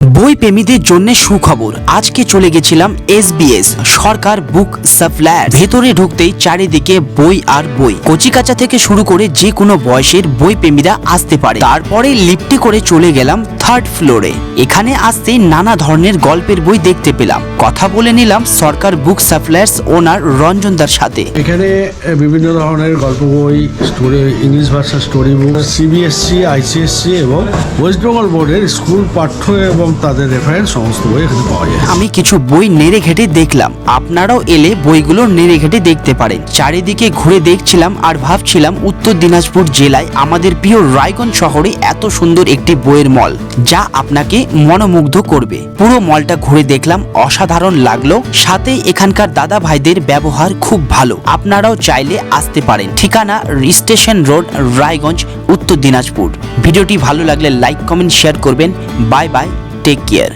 বই প্রেমীদের জন্য সুখবর। আজকে চলে গেছিলাম SBS সরকার বুক সাপ্লায়ার। ভেতরে ঢুকতেই চারিদিকে বই আর বই, কচিকাঁচা থেকে শুরু করে যে কোনো বয়সের বই প্রেমীরা আসতে পারে। তারপরে লিফটে করে চলে গেলাম থার্ড ফ্লোরে। এখানে আসতেই নানা ধরনের গল্পের বই দেখতে পেলাম। কথা বলে নিলাম সরকার বুক সাপ্লায়ার্স ওনার রঞ্জনদার সাথে। এখানে বিভিন্ন ধরনের গল্প বই, স্টোরি, ইংলিশ ভাষা স্টোরি বুক, CBSE, ICSE এবং ওয়েস্ট বেঙ্গল বোর্ডের স্কুল পাঠ্য এবং তাদের রেফারেন্স সমস্ত বই এখানে পাওয়া যায়। আমি কিছু বই নেড়ে ঘেটে দেখলাম, আপনারাও এলে বইগুলো নেড়ে ঘেটে দেখতে পারেন। চারিদিকে ঘুরে দেখছিলাম আর ভাবছিলাম উত্তর দিনাজপুর জেলায় আমাদের প্রিয় রায়গঞ্জ শহরে এত সুন্দর একটি বইয়ের মল, যা আপনাকে মনোমুগ্ধ করবে। পুরো মলটা ঘুরে দেখলাম, অসাধারণ লাগলো। সাথে এখানকার দাদা ভাইদের ব্যবহার খুব ভালো। আপনারাও চাইলে আসতে পারেন। ঠিকানা স্টেশন রোড, রায়গঞ্জ, উত্তর দিনাজপুর। ভিডিওটি ভালো লাগলে লাইক, কমেন্ট, শেয়ার করবেন। Bye bye, take care.